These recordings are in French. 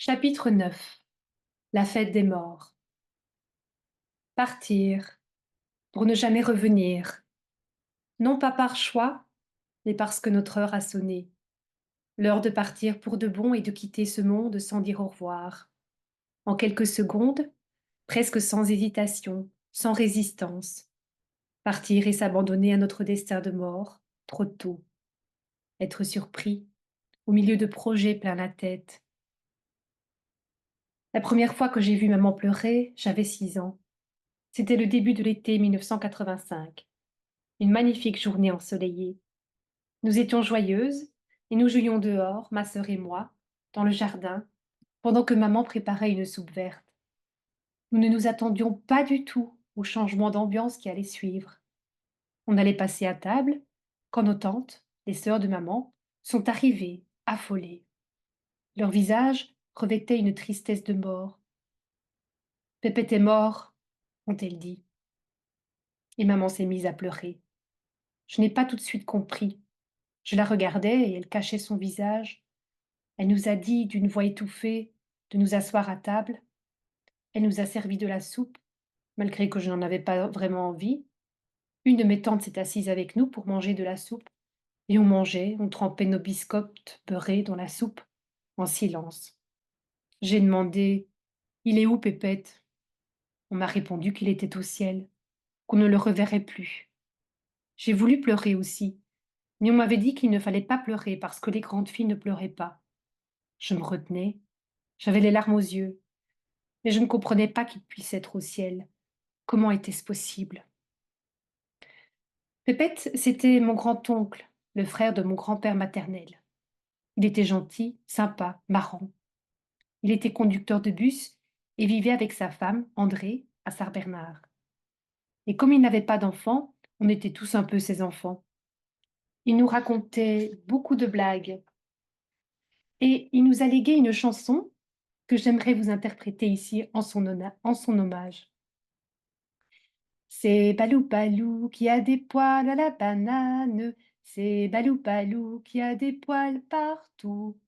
Chapitre 9. La fête des morts. Partir, pour ne jamais revenir, non pas par choix, mais parce que notre heure a sonné. L'heure de partir pour de bon et de quitter ce monde sans dire au revoir. En quelques secondes, presque sans hésitation, sans résistance. Partir et s'abandonner à notre destin de mort, trop tôt. Être surpris, au milieu de projets plein la tête. La première fois que j'ai vu maman pleurer, j'avais 6 ans. C'était le début de l'été 1985. Une magnifique journée ensoleillée. Nous étions joyeuses et nous jouions dehors, ma sœur et moi, dans le jardin, pendant que maman préparait une soupe verte. Nous ne nous attendions pas du tout au changement d'ambiance qui allait suivre. On allait passer à table quand nos tantes, les sœurs de maman, sont arrivées, affolées. Leurs visages revêtaient une tristesse de mort. Pépette est mort, ont-elles dit. Et maman s'est mise à pleurer. Je n'ai pas tout de suite compris. Je la regardais et elle cachait son visage. Elle nous a dit d'une voix étouffée de nous asseoir à table. Elle nous a servi de la soupe, malgré que je n'en avais pas vraiment envie. Une de mes tantes s'est assise avec nous pour manger de la soupe, et on mangeait, on trempait nos biscottes beurrés dans la soupe, en silence. J'ai demandé: Il est où, Pépette? On m'a répondu qu'il était au ciel, qu'on ne le reverrait plus. J'ai voulu pleurer aussi, mais on m'avait dit qu'il ne fallait pas pleurer parce que les grandes filles ne pleuraient pas. Je me retenais, j'avais les larmes aux yeux, mais je ne comprenais pas qu'il puisse être au ciel. Comment était-ce possible? Pépette, c'était mon grand-oncle, le frère de mon grand-père maternel. Il était gentil, sympa, marrant. Il était conducteur de bus et vivait avec sa femme, André, à Sarbernard. Et comme il n'avait pas d'enfants, on était tous un peu ses enfants. Il nous racontait beaucoup de blagues et il nous a légué une chanson que j'aimerais vous interpréter ici en son hommage. C'est Balou Balou qui a des poils à la banane, c'est Balou Balou qui a des poils partout.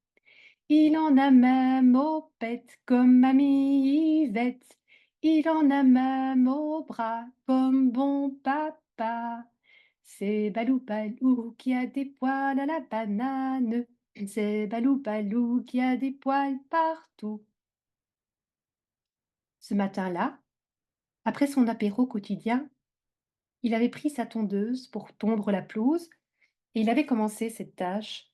Il en a même aux pets comme mamie Yvette, il en a même au bras comme bon papa. C'est Balou Balou qui a des poils à la banane, c'est Balou Balou qui a des poils partout. Ce matin-là, après son apéro quotidien, il avait pris sa tondeuse pour tondre la pelouse et il avait commencé cette tâche.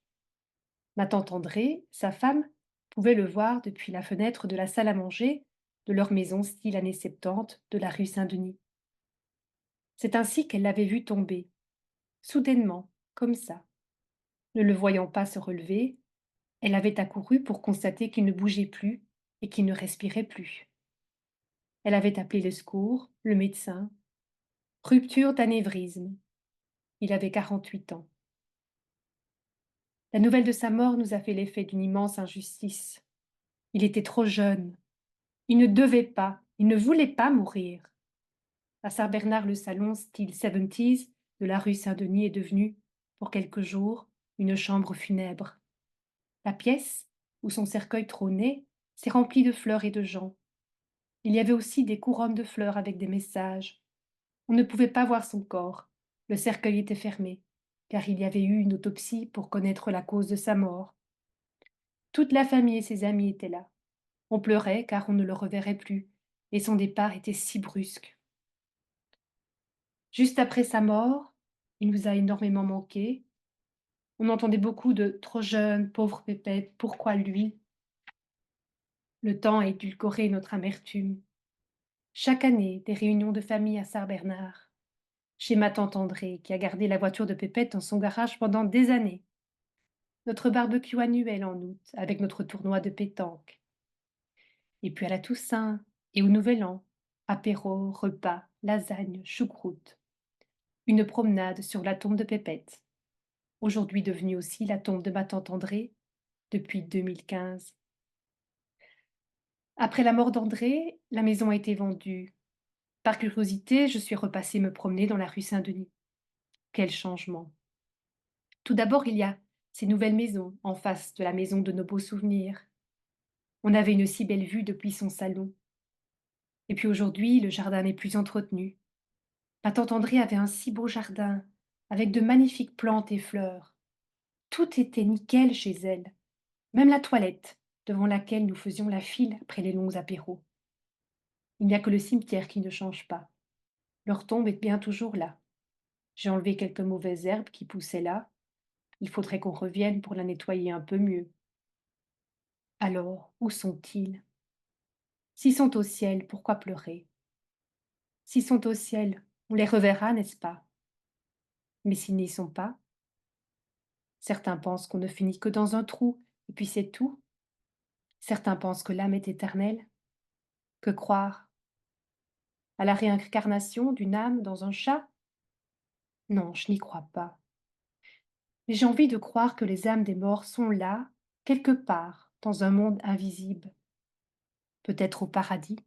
Ma tante Andrée, sa femme, pouvait le voir depuis la fenêtre de la salle à manger de leur maison style années 70 de la rue Saint-Denis. C'est ainsi qu'elle l'avait vu tomber, soudainement, comme ça. Ne le voyant pas se relever, elle avait accouru pour constater qu'il ne bougeait plus et qu'il ne respirait plus. Elle avait appelé le secours, le médecin. Rupture d'anévrisme. Il avait 48 ans. La nouvelle de sa mort nous a fait l'effet d'une immense injustice. Il était trop jeune. Il ne devait pas, il ne voulait pas mourir. À Saint-Bernard, le salon style 70s de la rue Saint-Denis est devenu, pour quelques jours, une chambre funèbre. La pièce, où son cercueil trônait, s'est remplie de fleurs et de gens. Il y avait aussi des couronnes de fleurs avec des messages. On ne pouvait pas voir son corps. Le cercueil était fermé, car il y avait eu une autopsie pour connaître la cause de sa mort. Toute la famille et ses amis étaient là. On pleurait car on ne le reverrait plus, et son départ était si brusque. Juste après sa mort, il nous a énormément manqué. On entendait beaucoup de trop jeune, pauvre Pépette, pourquoi lui? Le temps a édulcoré notre amertume. Chaque année, des réunions de famille à Saint-Bernard. Chez ma tante Andrée, qui a gardé la voiture de Pépette dans son garage pendant des années. Notre barbecue annuel en août, avec notre tournoi de pétanque. Et puis à la Toussaint et au Nouvel An, apéro, repas, lasagne, choucroute. Une promenade sur la tombe de Pépette, aujourd'hui devenue aussi la tombe de ma tante Andrée, depuis 2015. Après la mort d'André, la maison a été vendue. Par curiosité, je suis repassée me promener dans la rue Saint-Denis. Quel changement! Tout d'abord, il y a ces nouvelles maisons en face de la maison de nos beaux souvenirs. On avait une si belle vue depuis son salon. Et puis aujourd'hui, le jardin n'est plus entretenu. Ma tante André avait un si beau jardin, avec de magnifiques plantes et fleurs. Tout était nickel chez elle, même la toilette, devant laquelle nous faisions la file après les longs apéros. Il n'y a que le cimetière qui ne change pas. Leur tombe est bien toujours là. J'ai enlevé quelques mauvaises herbes qui poussaient là. Il faudrait qu'on revienne pour la nettoyer un peu mieux. Alors, où sont-ils? S'ils sont au ciel, pourquoi pleurer? S'ils sont au ciel, on les reverra, n'est-ce pas? Mais s'ils n'y sont pas, certains pensent qu'on ne finit que dans un trou, et puis c'est tout. Certains pensent que l'âme est éternelle. Que croire? À la réincarnation d'une âme dans un chat? Non, je n'y crois pas. Mais j'ai envie de croire que les âmes des morts sont là, quelque part, dans un monde invisible, peut-être au paradis.